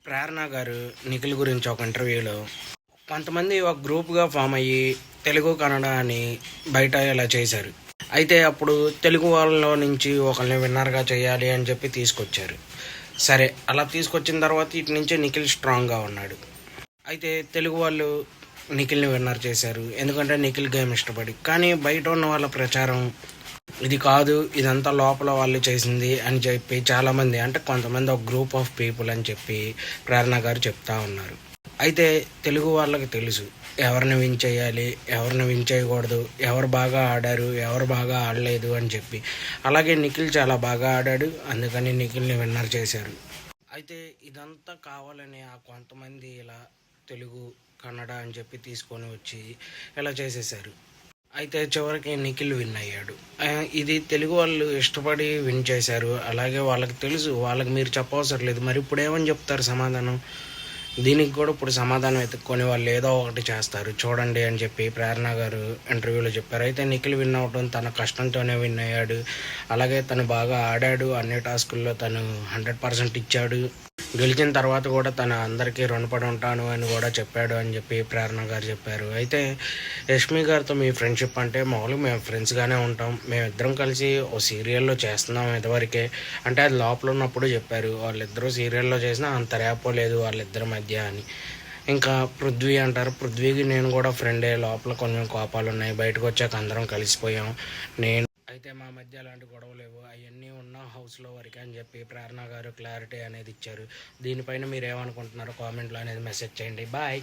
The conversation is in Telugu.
ప్రేరణ గారు నిఖిల్ గురించి ఒక ఇంటర్వ్యూలో కొంతమంది ఒక గ్రూప్గా ఫామ్ అయ్యి తెలుగు కన్నడ అని బయట ఇలా చేశారు. అయితే అప్పుడు తెలుగు వాళ్ళలో నుంచి ఒకరిని విన్నర్గా చేయాలి అని చెప్పి తీసుకొచ్చారు. సరే, అలా తీసుకొచ్చిన తర్వాత ఇటు నుంచి నిఖిల్ స్ట్రాంగ్గా ఉన్నాడు. అయితే తెలుగు వాళ్ళు నిఖిల్ని విన్నర్ చేశారు, ఎందుకంటే నిఖిల్ గేమ్ ఇష్టపడి. కానీ బయట ఉన్న వాళ్ళ ప్రచారం ఇది కాదు, ఇదంతా లోపల వాళ్ళు చేసింది అని చెప్పి చాలామంది, అంటే కొంతమంది ఒక గ్రూప్ ఆఫ్ పీపుల్ అని చెప్పి ప్రేరణ గారు చెప్తా ఉన్నారు. అయితే తెలుగు వాళ్ళకి తెలుసు ఎవరిని విన్ చేయాలి, ఎవరిని విన్ చేయకూడదు, ఎవరు బాగా ఆడారు, ఎవరు బాగా ఆడలేదు అని చెప్పి. అలాగే నిఖిల్ చాలా బాగా ఆడాడు, అందుకని నిఖిల్ని విన్నర్ చేశారు. అయితే ఇదంతా కావాలని ఆ కొంతమంది ఇలా తెలుగు కన్నడ అని చెప్పి తీసుకొని వచ్చి ఇలా చేసేసారు. అయితే చివరికి నిఖిల్ విన్ అయ్యాడు. ఇది తెలుగు వాళ్ళు ఇష్టపడి విన్ చేశారు. అలాగే వాళ్ళకి తెలుసు, వాళ్ళకి మీరు చెప్పవసరం లేదు. మరి ఇప్పుడు ఏమని చెప్తారు సమాధానం? దీనికి కూడా ఇప్పుడు సమాధానం వెతుక్కొని వాళ్ళు ఏదో ఒకటి చేస్తారు చూడండి అని చెప్పి ప్రేరణ గారు ఇంటర్వ్యూలో చెప్పారు. అయితే నిఖిల్ విన్ అవ్వడం తన కష్టంతోనే విన్ అయ్యాడు. అలాగే తను బాగా ఆడాడు, అన్ని టాస్కుల్లో తను 100% ఇచ్చాడు. గెలిచిన తర్వాత కూడా తన అందరికీ రుణపడి ఉంటాను అని కూడా చెప్పాడు అని చెప్పి ప్రేరణ గారు చెప్పారు. అయితే యష్మి గారితో మీ ఫ్రెండ్షిప్ అంటే మామూలుగా మేము ఫ్రెండ్స్గానే ఉంటాం, మేమిద్దరం కలిసి ఓ సీరియల్లో చేస్తున్నాం ఇదివరకే, అంటే అది లోపల ఉన్నప్పుడు చెప్పారు. వాళ్ళిద్దరూ సీరియల్లో చేసినా అంత ర్యాపో లేదు వాళ్ళిద్దరి మధ్య అని. ఇంకా పృథ్వీ అంటారు, పృథ్వీకి నేను కూడా ఫ్రెండే, లోపల కొంచెం కోపాలు ఉన్నాయి, బయటకు వచ్చాక అందరం కలిసిపోయాం. నేను అయితే మా మధ్య అలాంటి గొడవలు లేవు, అవన్నీ ఉన్న హౌస్లో వరకే అని చెప్పి ప్రేరణ గారు క్లారిటీ అనేది ఇచ్చారు. దీనిపైన మీరు ఏమనుకుంటున్నారో కామెంట్లో అనేది మెసేజ్ చేయండి. బాయ్.